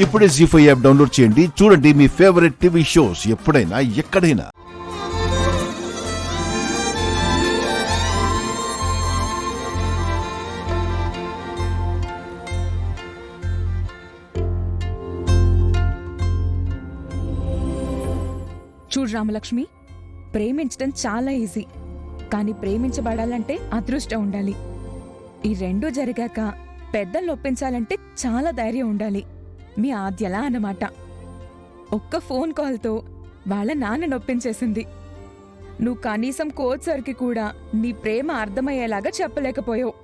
ఇప్పుడే జీ5 app download చేయండి. చూడండి మీ ఫేవరెట్ టీవీ షోస్ ఎప్పుడైనా ఎక్కడైనా. చూడు రామలక్ష్మి, ప్రేమించడం చాలా ఈజీ, కానీ ప్రేమించబడాలంటే అదృష్టం ఉండాలి. ఈ రెండూ జరిగాక పెద్దల్ని ఒప్పించాలంటే చాలా ధైర్యం ఉండాలి. మీ ఆద్యలా అన్నమాట. ఒక్క ఫోన్ కాల్తో వాళ్ళ నాన్న నొప్పించేసింది. నువ్వు కనీసం కోచ్ సార్కి కూడా నీ ప్రేమ అర్థమయ్యేలాగా చెప్పలేకపోయావు.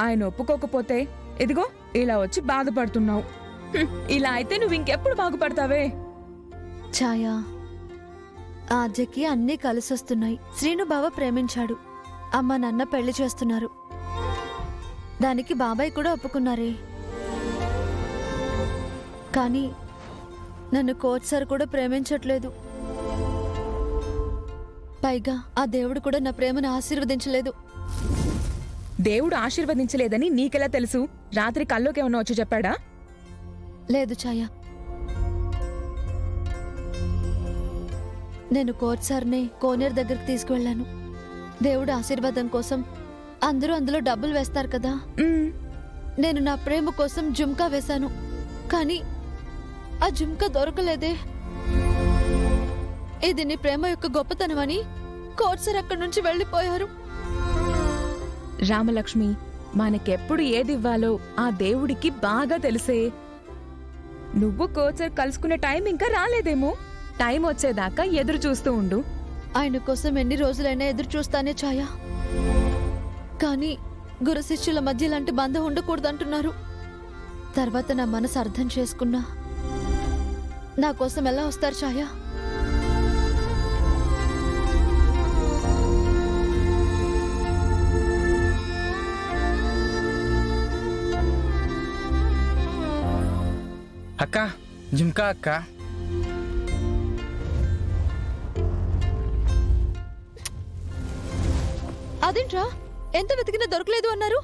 ఆయన ఒప్పుకోకపోతే ఇదిగో ఇలా వచ్చి బాధపడుతున్నావు. ఇలా అయితే నువ్వు ఇంకెప్పుడు బాగుపడతావే? ఛాయా, ఆద్యకి అన్నీ కలిసొస్తున్నాయి. శ్రీను బావ ప్రేమించాడు, అమ్మ నాన్న పెళ్లి చేస్తున్నారు. దానికి బాబాయ్ కూడా ఒప్పుకున్నారే. కానీ నన్ను కోచ్ సార్ కూడా ప్రేమించట్లేదు. పైగా ఆ దేవుడు కూడా నా ప్రేమను ఆశీర్వదించలేదు. దేవుడు ఆశీర్వదించలేదని నీకెలా తెలుసు? రాత్రి కల్లోకేమన్నా వచ్చి చెప్పాడా? లేదు ఛాయా, నేను కోచ్ సార్ని కోనేరు దగ్గరికి తీసుకువెళ్ళాను. దేవుడు ఆశీర్వాదం కోసం అందరూ అందులో డబ్బులు వేస్తారు కదా. నేను నా ప్రేమ కోసం జుమ్కా వేశాను, కానీ ఆ జుమ్కా దొరకలేదే. ఇది నీ ప్రేమ యొక్క గొప్పతనమని కోచ్ సార్ అక్కడి నుంచి వెళ్ళిపోయారు. రామలక్ష్మి, మనకెప్పుడు ఏదివ్వాలో ఆ దేవుడికి బాగా తెలిసే. నువ్వు కోచర్ కలుసుకునే టైం ఇంకా రాలేదేమో. టైం వచ్చేదాకా ఎదురు చూస్తూ ఉండు. ఆయన కోసం ఎన్ని రోజులైనా ఎదురు చూస్తానే ఛాయా, కానీ గురు శిష్యుల మధ్య ఇలాంటి బంధం ఉండకూడదంటున్నారు. తర్వాత నా మనసు అర్థం చేసుకున్నా నా కోసం ఎలా వస్తారు ఛాయా? అక్క, జిమ్కా అక్క. అదేంట్రా, ఎంత వెతికినా దొరకలేదు అన్నారు,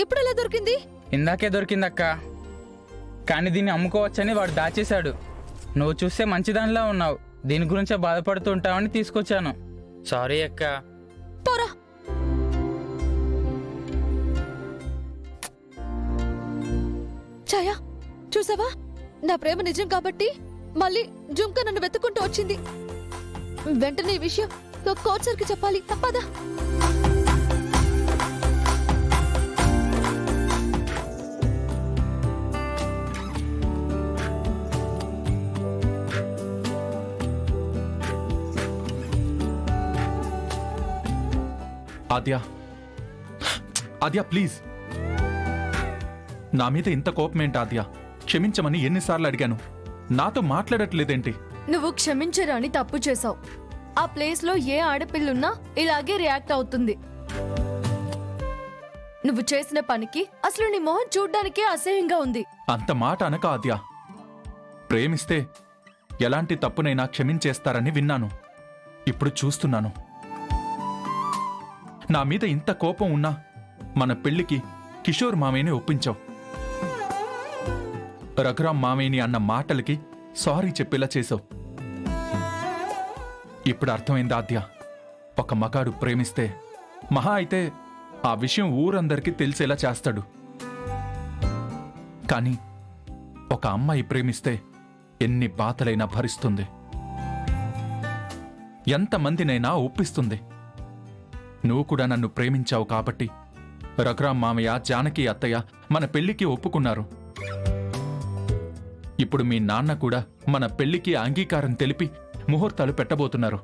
ఇప్పుడు ఎలా దొరికింది? ఇందాకే దొరికిందక్క, కానీ దీన్ని అమ్ముకోవచ్చని వాడు దాచేశాడు. నువ్వు చూస్తే మంచిదానిలా ఉన్నావు, దీని గురించే బాధపడుతూ ఉంటావని తీసుకొచ్చాను. సారీ అక్క. పోరా. ఛాయా, చూసావా, నా ప్రేమ నిజం కాబట్టి మళ్ళీ జుంకా నన్ను వెతుక్కుంటూ వచ్చింది. వెంటనే ఈ విషయం కోచ్ సార్కి చెప్పాలి, తప్పదా? ఆద్య ప్లీజ్, నా మీద ఇంత కోపమేంటి ఆద్య? క్షమించమని ఎన్నిసార్లు అడిగాను, నాతో మాట్లాడట్లేదేంటి? నువ్వు క్షమించరాని తప్పు చేసావు. ఆ ప్లేస్ లో ఏ ఆడపిల్లున్నా ఇలాగే రియాక్ట్ అవుతుంది. నువ్వు చేసిన పనికి అసలు నీ మొహం చూడ్డానికే అసహ్యంగా ఉంది. అంత మాట అనక ఆద్య. ప్రేమిస్తే ఎలాంటి తప్పునైనా క్షమించేస్తారని విన్నాను, ఇప్పుడు చూస్తున్నాను. నా మీద ఇంత కోపం ఉన్నా మన పెళ్లికి కిషోర్ మామయ్యని ఒప్పించావు. రఘురాం మామయ్యని అన్న మాటలకి సారీ చెప్పేలా చేసావు. ఇప్పుడు అర్థమైంది ఆద్య, ఒక మగాడు ప్రేమిస్తే మహా అయితే ఆ విషయం ఊరందరికీ తెలిసేలా చేస్తాడు. కానీ ఒక అమ్మాయి ప్రేమిస్తే ఎన్ని బాధలైనా భరిస్తుంది, ఎంతమందినైనా ఒప్పిస్తుంది. నువ్వు కూడా నన్ను ప్రేమించావు కాబట్టి రఘురాం మామయ్య, జానకి అత్తయ్య మన పెళ్లికి ఒప్పుకున్నారు. ఇప్పుడు మీ నాన్న కూడా మన పెళ్లికి అంగీకారం తెలిపి ముహూర్తాలు పెట్టబోతున్నారు.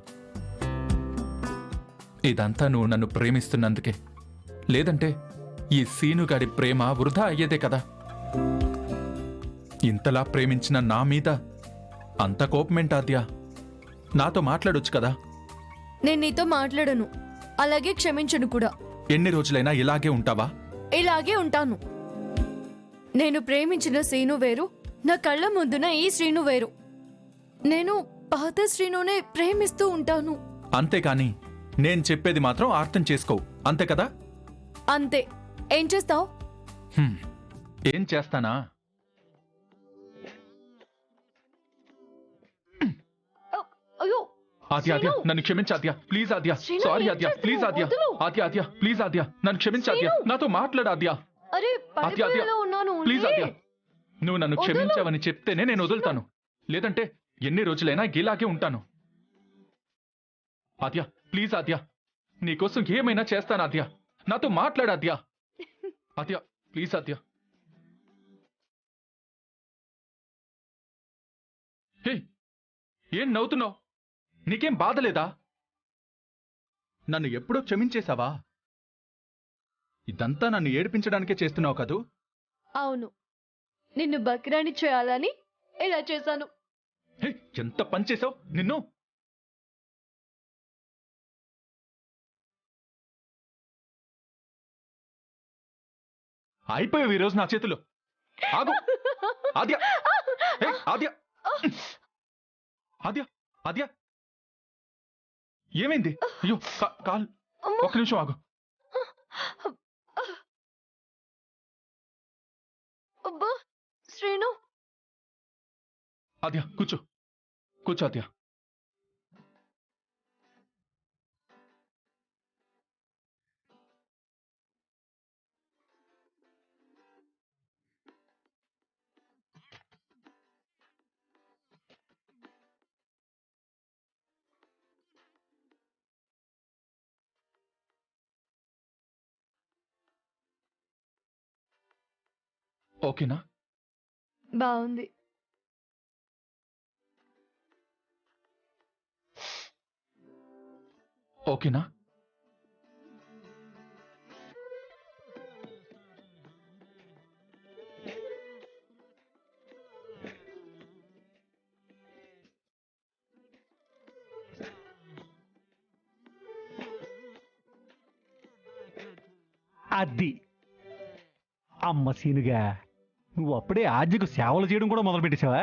ఇదంతా నువ్వు నన్ను ప్రేమిస్తున్నందుకే, లేదంటే ఈ సీనుగాడి ప్రేమ వృధా అయ్యేదే కదా. ఇంతలా ప్రేమించిన నా మీద అంత కోపమేంటాద్యా? నాతో మాట్లాడొచ్చు కదా. నేను నీతో మాట్లాడను, అలాగే క్షమించను కూడా. ఎన్ని రోజులైనా ఇలాగే ఉంటావా? ఇలాగే ఉంటాను. నేను ప్రేమించిన శ్రీను వేరు, నా కళ్ళ ముందున ఈ శ్రీను వేరు. నేను పాత శ్రీనునే ప్రేమిస్తూ ఉంటాను. అంతేకాని నేను చెప్పేది మాత్రం అర్థం చేసుకోవు, అంతే కదా? అంతే. ఏం చేస్తావు? ఏం చేస్తానా? ఆద్య ఆద్య నన్ను క్షమించు ఆద్య ప్లీజ్ ఆద్య శ్రీను, సారీ ఏం ఆద్య చేస్తున్నావు? ప్లీజ్ ఆద్య వదులు. ఆద్య ఆద్య ప్లీజ్ ఆద్య నన్ను క్షమించు ఆద్య శ్రీను. నాతో మాట్లాడు ఆద్య అరే ఆద్య ఆద్య పడిపోయేలా ఉన్నాను ప్లీజ్ ఉండే. ఆద్య నువ్వు నన్ను వదలు. క్షమించావని చెప్తేనే నేను వదులుతాను లేదంటే ఎన్ని రోజులైనా ఇలాగే ఉంటాను ఆద్య ప్లీజ్ ఆద్య నీకోసం ఏమైనా చేస్తాను ఆద్య నాతో మాట్లాడు ఆద్య ఆద్య ప్లీజ్ ఆద్య హే ఏం నవ్వుతున్నావు నీకేం బాధలేదా నన్ను ఎప్పుడో క్షమించేశావా ఇదంతా నన్ను ఏడిపించడానికే చేస్తున్నావు కదూ అవును నిన్ను బక్రాని చేయాలని ఇలా చేశాను. హే, ఎంత పని చేసావు నిన్ను అయిపోయావు ఈరోజు నా చేతిలో ఆగు ఆద్య హే, ఆద్య ఆద్య ఆద్య ఏమైంది అయ్యో కాల్ ఒక్క నిమిషం ఆగు అబ్బా శ్రీను, ఆద్య కూర్చో కూర్చో ఆద్య ఓకేనా బాగుంది. ఓకేనా అది అమ్మ సీనుగా నువ్వు అప్పుడే ఆజ్యకు సేవలు చేయడం కూడా మొదలు పెట్టేశావా?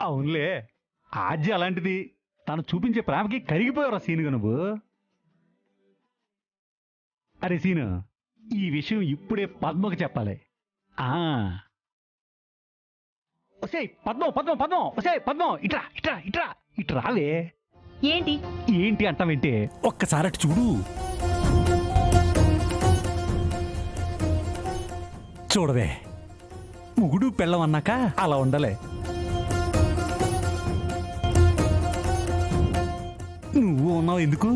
అవునులే, ఆజ్య అలాంటిది. తను చూపించే ప్రేమకి కరిగిపోయావురా సీనుగా నువ్వు. అరే సీను, ఈ విషయం ఇప్పుడే పద్మకు చెప్పాలి. ఒసేయ్ పద్మం పద్మం పద్మం, ఒసేయ్ పద్మం ఇట్రా ఇట్రా ఇట్రా ఇటు రావే. ఏంటి ఏంటి అంటావేంటే, ఒక్కసారి అటు చూడు. చూడవే, ముగుడు పెళ్ళం అన్నాక అలా ఉండాలి. నువ్వు ఉన్నావు ఎందుకు?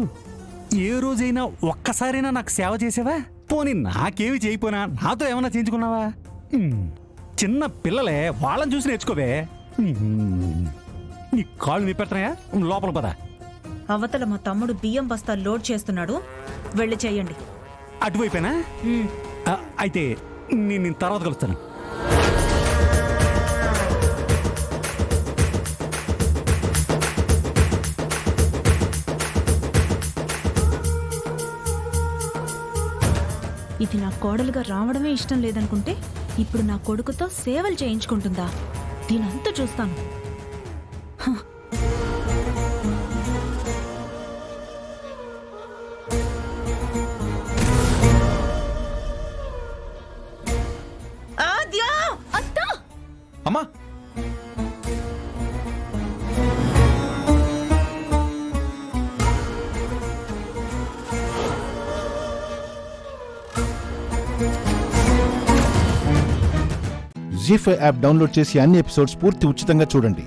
ఏ రోజైనా ఒక్కసారైనా నాకు సేవ చేసావా? పోనీ నాకేమి చేయపోయినా నాతో ఏమన్నా చేయించుకున్నావా? చిన్న పిల్లలే, వాళ్ళని చూసి నేర్చుకోవే. నీ కాళ్ళు నిప్పెడుతున్నాయా? లోపల పద. అవతల మా తమ్ముడు బియ్యం బస్తా లోడ్ చేస్తున్నాడు, వెళ్ళి చెయ్యండి. అటువైపోయినా అయితే నేను తర్వాత కలుస్తాను. ఇది నా కోడలుగా రావడమే ఇష్టం లేదనుకుంటే ఇప్పుడు నా కొడుకుతో సేవలు చేయించుకుంటుందా? దీనంతా చూస్తాను. అమ్మా జీ5 యాప్ డౌన్లోడ్ చేసి అన్ని ఎపిసోడ్స్ పూర్తి ఉచితంగా చూడండి.